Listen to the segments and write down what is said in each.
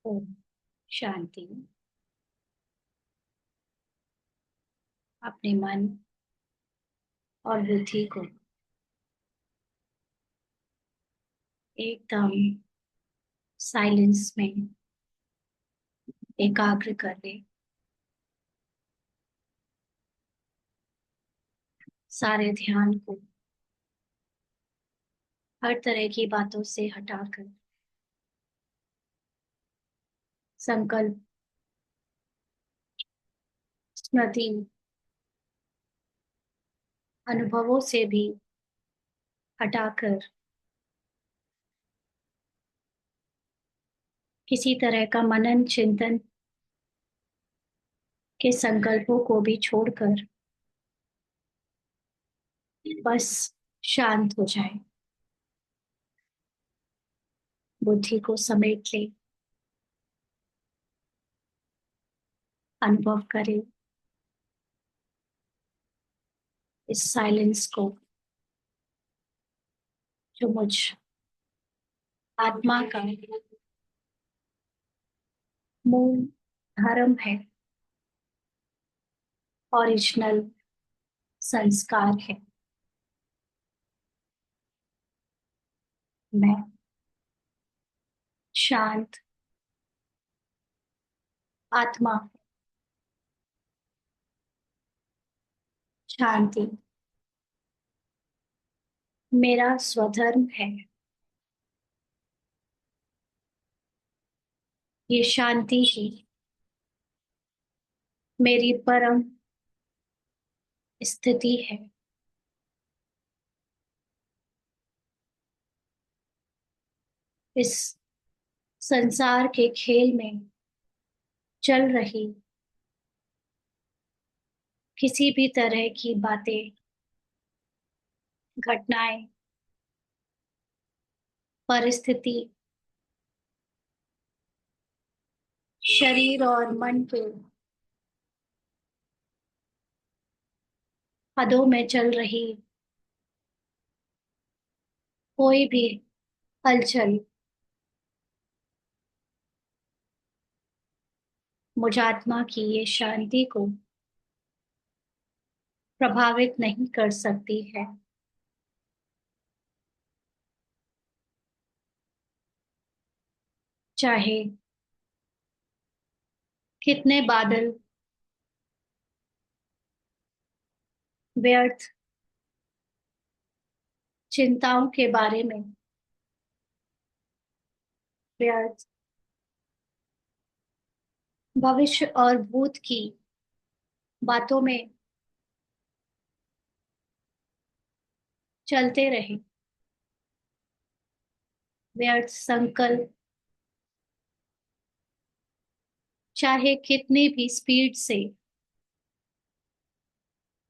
ओम शांति। अपने मन और बुद्धि को एकदम साइलेंस में एकाग्र कर ले। सारे ध्यान को हर तरह की बातों से हटाकर संकल्प, स्मृति, अनुभवों से भी हटाकर किसी तरह का मनन चिंतन के संकल्पों को भी छोड़कर बस शांत हो जाए। बुद्धि को समेट ले, अनुभव करे इस साइलेंस को जो मुझ आत्मा का मूल धर्म है, ओरिजिनल संस्कार है। मैं शांत आत्मा, शांति मेरा स्वधर्म है। ये शांति ही मेरी परम स्थिति है। इस संसार के खेल में चल रही किसी भी तरह की बातें, घटनाएं, परिस्थिति, शरीर और मन के पदों में चल रही कोई भी हलचल मुझ आत्मा की ये शांति को प्रभावित नहीं कर सकती है। चाहे कितने बादल व्यर्थ चिंताओं के बारे में, व्यर्थ भविष्य और भूत की बातों में चलते रहे, व्यर्थ संकल्प चाहे कितनी भी स्पीड से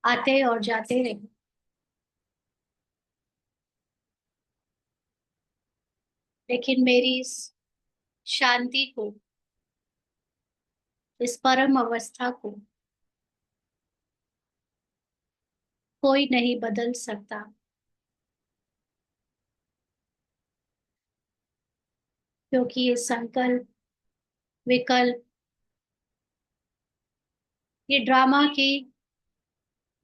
आते और जाते रहे, लेकिन मेरी इस शांति को, इस परम अवस्था को कोई नहीं बदल सकता। क्योंकि ये संकल्प, विकल्प, ये ड्रामा की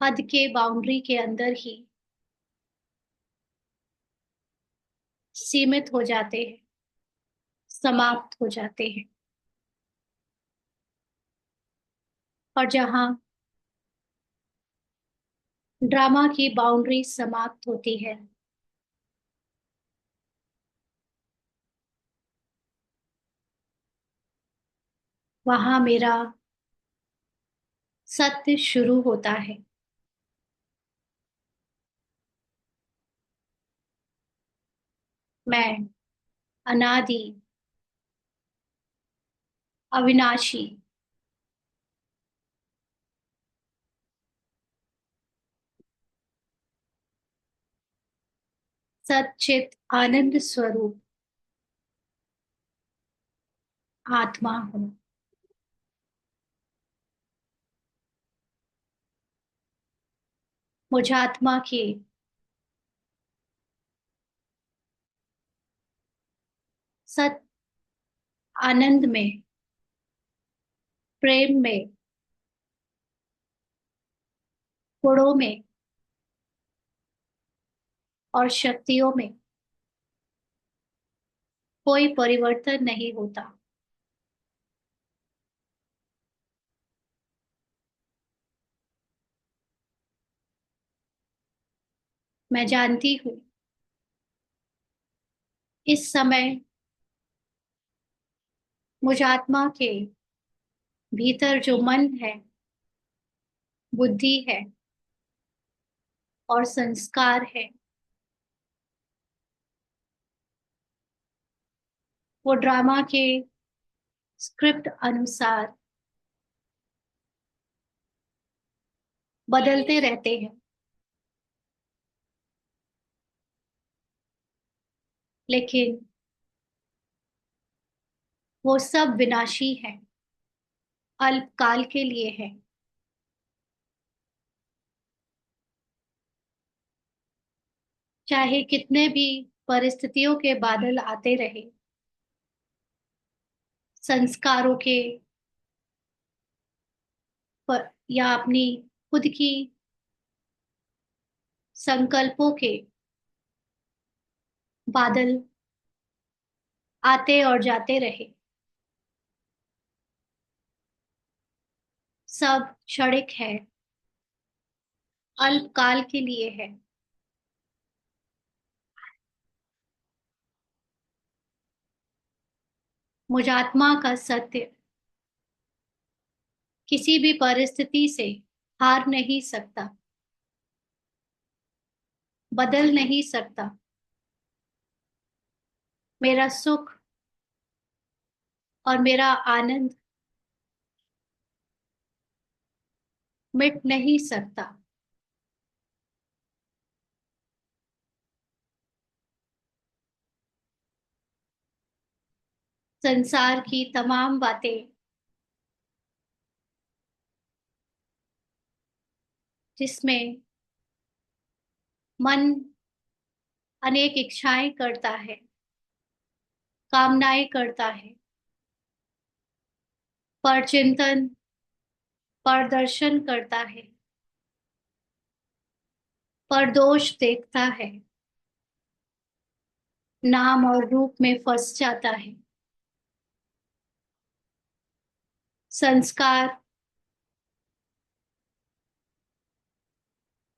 हद के बाउंड्री के अंदर ही सीमित हो जाते हैं, समाप्त हो जाते हैं। और जहां ड्रामा की बाउंड्री समाप्त होती है, वहां मेरा सत्य शुरू होता है। मैं अनादि, अविनाशी, सच्चित आनंद स्वरूप आत्मा हूँ। मुझ आत्मा के सत आनंद में, प्रेम में, गुणों में और शक्तियों में कोई परिवर्तन नहीं होता। मैं जानती हूँ इस समय मुझ आत्मा के भीतर जो मन है, बुद्धि है और संस्कार है, वो ड्रामा के स्क्रिप्ट अनुसार बदलते रहते हैं। लेकिन वो सब विनाशी है, अल्पकाल के लिए है। चाहे कितने भी परिस्थितियों के बादल आते रहे, संस्कारों के या अपनी खुद की संकल्पों के बादल आते और जाते रहे, सब क्षणिक है, अल्पकाल के लिए है। मुझ आत्मा का सत्य किसी भी परिस्थिति से हार नहीं सकता, बदल नहीं सकता। मेरा सुख और मेरा आनंद मिट नहीं सकता। संसार की तमाम बातें जिसमें मन अनेक इच्छाएं करता है, कामनाएं करता है, पर चिंतन प्रदर्शन करता है, पर दोष देखता है, नाम और रूप में फंस जाता है। संस्कार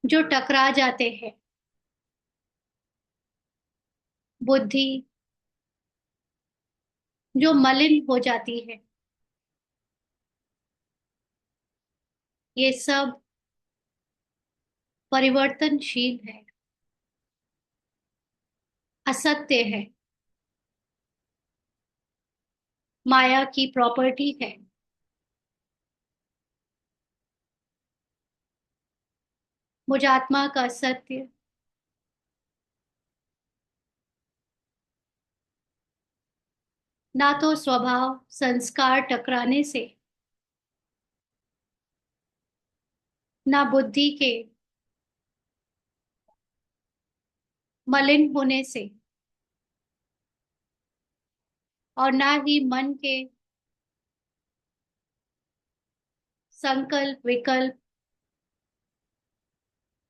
जो टकरा जाते हैं, बुद्धि जो मलिन हो जाती है, ये सब परिवर्तनशील है, असत्य है, माया की प्रॉपर्टी है। मुझ आत्मा का सत्य ना तो स्वभाव संस्कार टकराने से, ना बुद्धि के मलिन होने से और ना ही मन के संकल्प विकल्प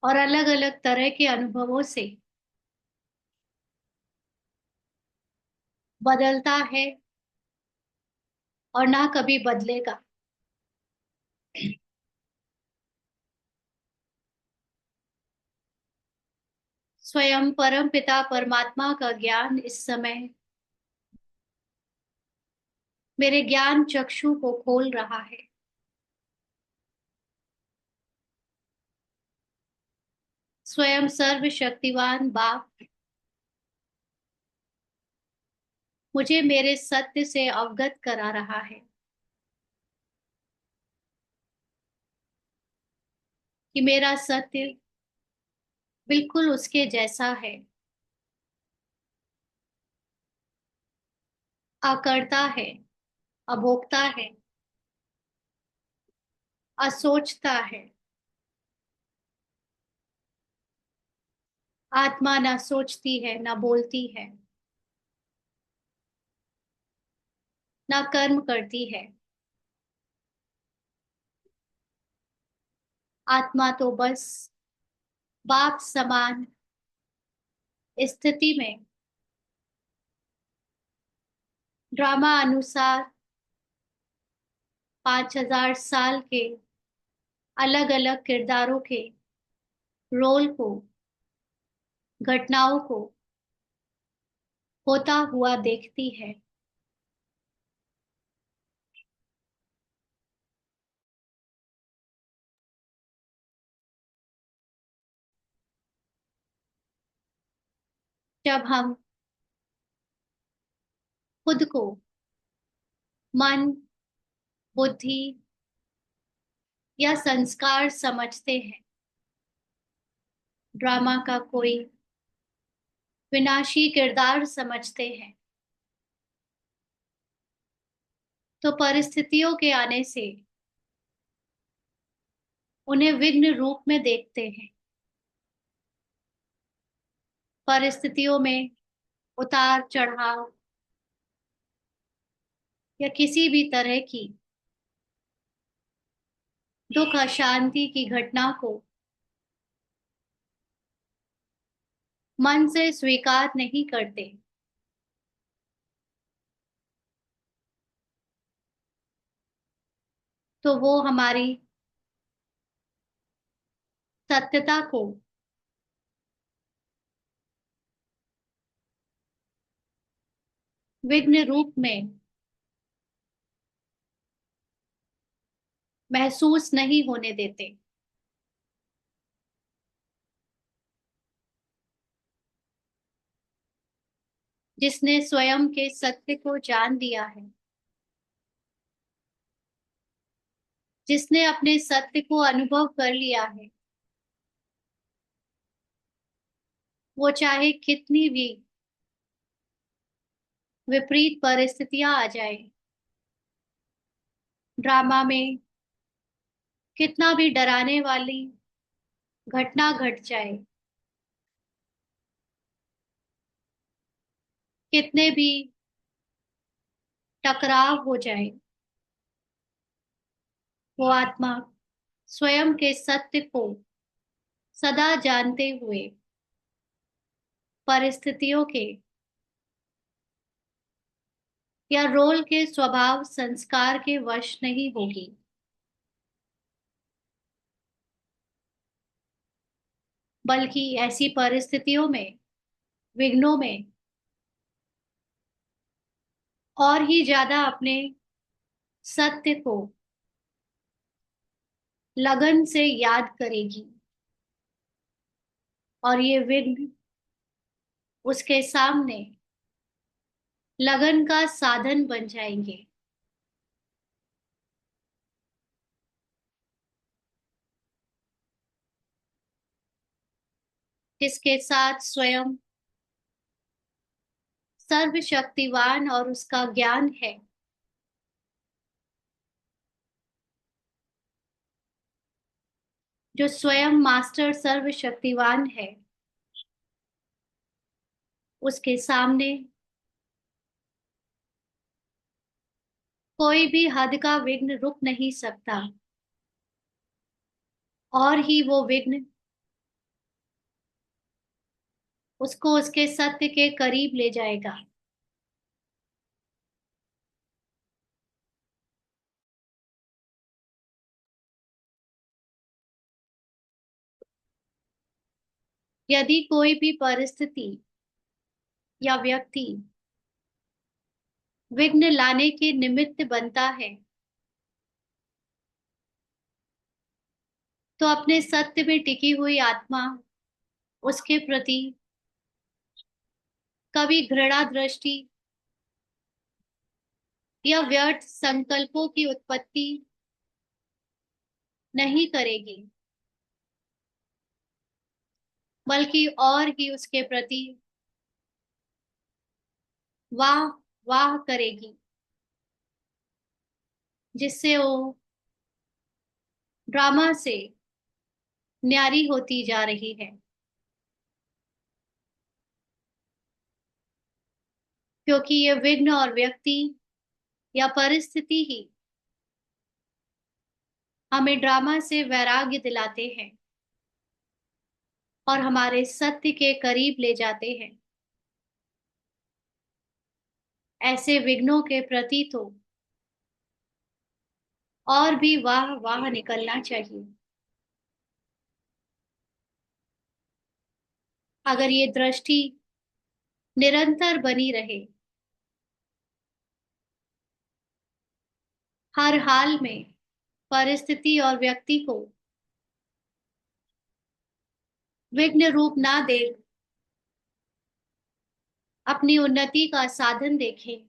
और अलग अलग तरह के अनुभवों से बदलता है और ना कभी बदलेगा। स्वयं परम पिता परमात्मा का ज्ञान इस समय मेरे ज्ञान चक्षु को खोल रहा है। स्वयं सर्वशक्तिवान बाप मुझे मेरे सत्य से अवगत करा रहा है कि मेरा सत्य बिल्कुल उसके जैसा है, अकर्ता है, अभोक्ता है, असोचता है। आत्मा ना सोचती है ना बोलती है। ना कर्म करती है। आत्मा तो बस बाप समान स्थिति में ड्रामा अनुसार 5,000 साल के अलग अलग किरदारों के रोल को, घटनाओं को होता हुआ देखती है। जब हम खुद को मन, बुद्धि या संस्कार समझते हैं, ड्रामा का कोई विनाशी किरदार समझते हैं, तो परिस्थितियों के आने से उन्हें विघ्न रूप में देखते हैं। परिस्थितियों में उतार चढ़ाव या किसी भी तरह की दुख अशांति की घटना को मन से स्वीकार नहीं करते, तो वो हमारी सत्यता को विघ्न रूप में महसूस नहीं होने देते। जिसने स्वयं के सत्य को जान लिया है, जिसने अपने सत्य को अनुभव कर लिया है, वो चाहे कितनी भी विपरीत परिस्थितियां आ जाए, ड्रामा में कितना भी डराने वाली घटना घट जाए, कितने भी टकराव हो जाए, वो आत्मा स्वयं के सत्य को सदा जानते हुए परिस्थितियों के या रोल के स्वभाव संस्कार के वश नहीं होगी, बल्कि ऐसी परिस्थितियों में, विघ्नों में और ही ज्यादा अपने सत्य को लगन से याद करेगी, और ये विघ्न उसके सामने लगन का साधन बन जाएंगे। जिसके साथ स्वयं सर्वशक्तिवान और उसका ज्ञान है, जो स्वयं मास्टर सर्वशक्तिवान है, उसके सामने कोई भी हद का विघ्न रुक नहीं सकता, और ही वो विघ्न उसको उसके सत्य के करीब ले जाएगा। यदि कोई भी परिस्थिति या व्यक्ति विघ्न लाने के निमित्त बनता है, तो अपने सत्य में टिकी हुई आत्मा उसके प्रति कभी घृणा दृष्टि या व्यर्थ संकल्पों की उत्पत्ति नहीं करेगी, बल्कि और ही उसके प्रति वाह वाह करेगी, जिससे वो ड्रामा से न्यारी होती जा रही है। क्योंकि ये विघ्न और व्यक्ति या परिस्थिति ही हमें ड्रामा से वैराग्य दिलाते हैं और हमारे सत्य के करीब ले जाते हैं। ऐसे विघ्नों के प्रति तो और भी वाह वाह निकलना चाहिए। अगर ये दृष्टि निरंतर बनी रहे, हर हाल में परिस्थिति और व्यक्ति को विघ्न रूप ना दे, अपनी उन्नति का साधन देखें,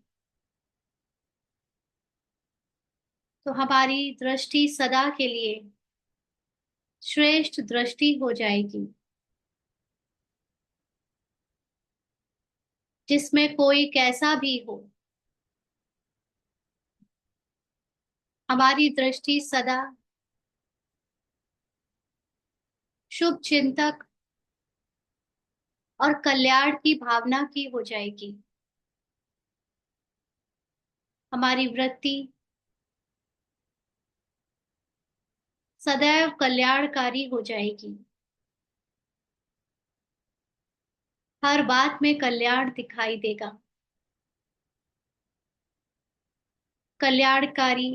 तो हमारी दृष्टि सदा के लिए श्रेष्ठ दृष्टि हो जाएगी, जिसमें कोई कैसा भी हो, हमारी दृष्टि सदा शुभ चिंतक और कल्याण की भावना की हो जाएगी। हमारी वृत्ति सदैव कल्याणकारी हो जाएगी। हर बात में कल्याण दिखाई देगा। कल्याणकारी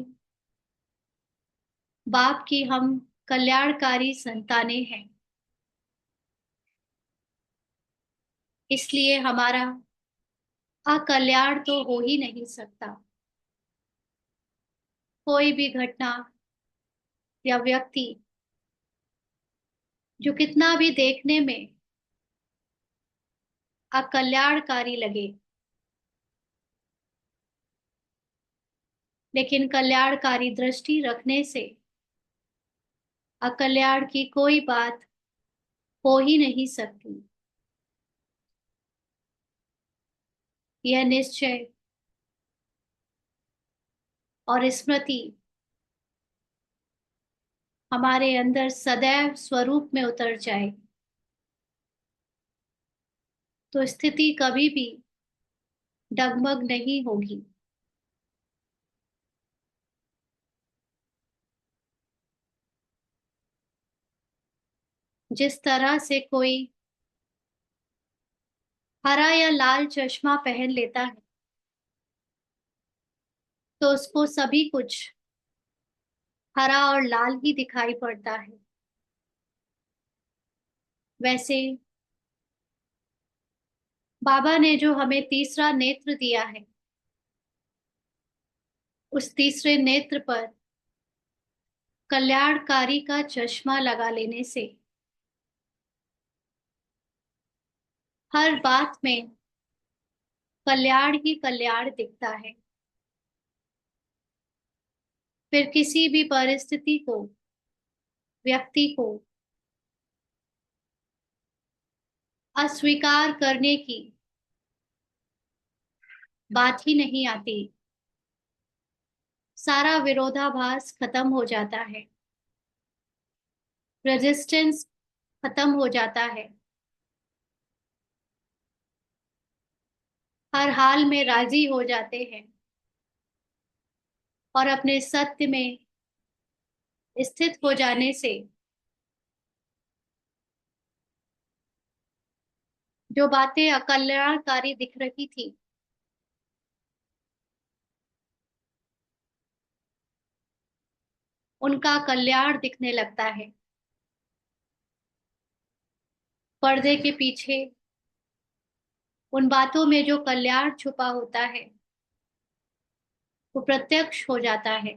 बाप की हम कल्याणकारी संतानें हैं, इसलिए हमारा अकल्याण तो हो ही नहीं सकता। कोई भी घटना या व्यक्ति जो कितना भी देखने में अकल्याणकारी लगे, लेकिन कल्याणकारी दृष्टि रखने से अकल्याण की कोई बात हो ही नहीं सकती। यह निश्चय और स्मृति हमारे अंदर सदैव स्वरूप में उतर जाए, तो स्थिति कभी भी डगमग नहीं होगी। जिस तरह से कोई हरा या लाल चश्मा पहन लेता है, तो उसको सभी कुछ हरा और लाल ही दिखाई पड़ता है। वैसे बाबा ने जो हमें तीसरा नेत्र दिया है, उस तीसरे नेत्र पर कल्याणकारी का चश्मा लगा लेने से हर बात में कल्याण ही कल्याण दिखता है। फिर किसी भी परिस्थिति को, व्यक्ति को अस्वीकार करने की बात ही नहीं आती। सारा विरोधाभास खत्म हो जाता है, रेजिस्टेंस खत्म हो जाता है। हर हाल में राजी हो जाते हैं और अपने सत्य में स्थित हो जाने से जो बातें अकल्याणकारी दिख रही थी, उनका कल्याण दिखने लगता है। पर्दे के पीछे उन बातों में जो कल्याण छुपा होता है, वो प्रत्यक्ष हो जाता है।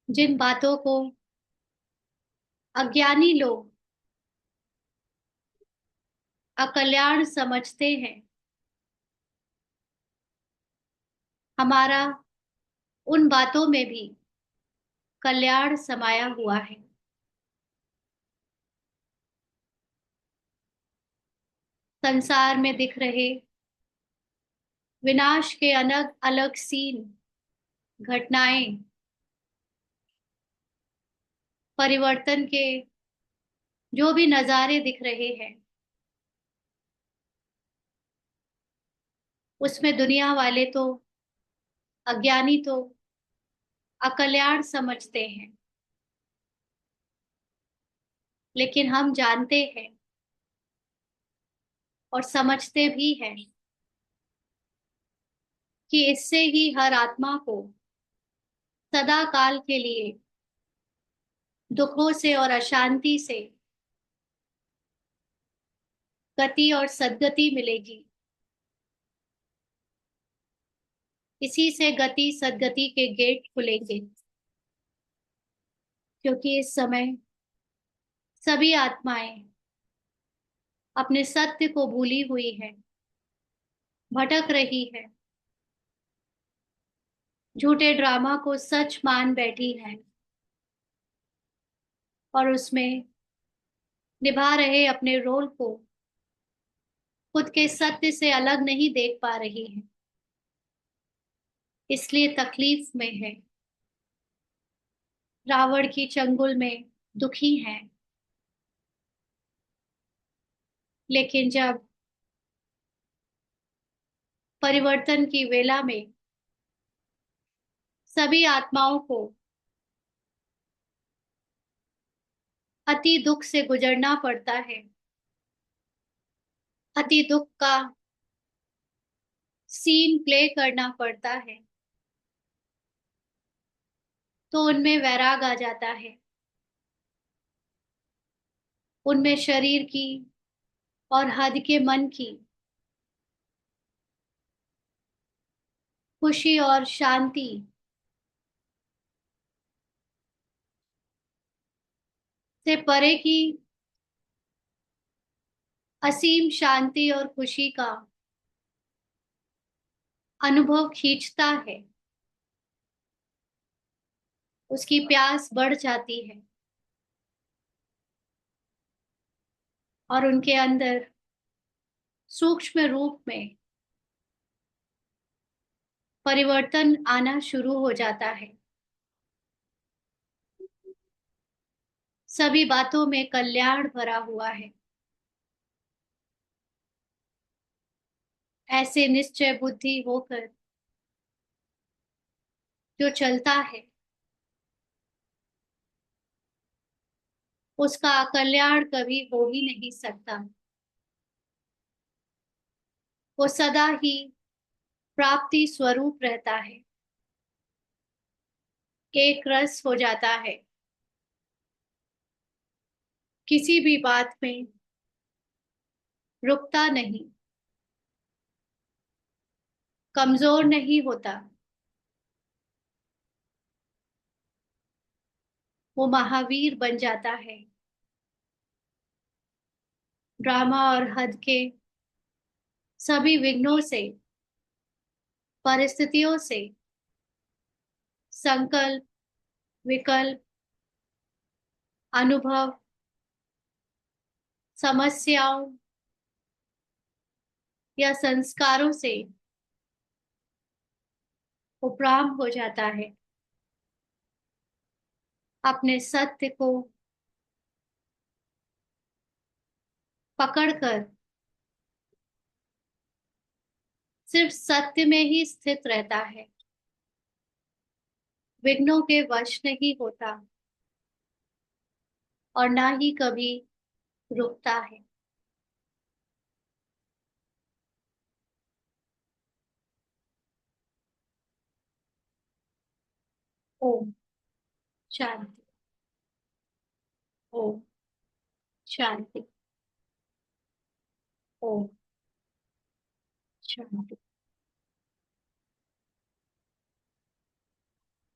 जिन बातों को अज्ञानी लोग अकल्याण समझते हैं, हमारा उन बातों में भी कल्याण समाया हुआ है। संसार में दिख रहे विनाश के अलग अलग सीन, घटनाएं, परिवर्तन के जो भी नजारे दिख रहे हैं, उसमें दुनिया वाले तो, अज्ञानी तो अकल्याण समझते हैं, लेकिन हम जानते हैं और समझते भी हैं कि इससे ही हर आत्मा को सदा काल के लिए दुखों से और अशांति से गति और सद्गति मिलेगी। इसी से गति सद्गति के गेट खुलेंगे, क्योंकि इस समय सभी आत्माएं अपने सत्य को भूली हुई है, भटक रही है, झूठे ड्रामा को सच मान बैठी है और उसमें निभा रहे अपने रोल को खुद के सत्य से अलग नहीं देख पा रही है, इसलिए तकलीफ में है, रावण की चंगुल में दुखी हैं। लेकिन जब परिवर्तन की वेला में सभी आत्माओं को अति दुख से गुजरना पड़ता है, अति दुख का सीन प्ले करना पड़ता है, तो उनमें वैराग आ जाता है। उनमें शरीर की और हद के मन की खुशी और शांति से परे की असीम शांति और खुशी का अनुभव खींचता है। उसकी प्यास बढ़ जाती है और उनके अंदर सूक्ष्म रूप में परिवर्तन आना शुरू हो जाता है। सभी बातों में कल्याण भरा हुआ है। ऐसे निश्चय बुद्धि होकर जो चलता है, उसका कल्याण कभी हो ही नहीं सकता। वो सदा ही प्राप्ति स्वरूप रहता है, एक रस हो जाता है, किसी भी बात में रुकता नहीं, कमजोर नहीं होता। वो महावीर बन जाता है। ड्रामा और हद के सभी विघ्नों से, परिस्थितियों से, संकल्प, विकल्प, अनुभव, समस्याओं या संस्कारों से उपराम हो जाता है। अपने सत्य को पकड़कर सिर्फ सत्य में ही स्थित रहता है, विघ्नों के वश नहीं होता और ना ही कभी रुकता है। ओम शांति। ओम शांति। ओम शांति।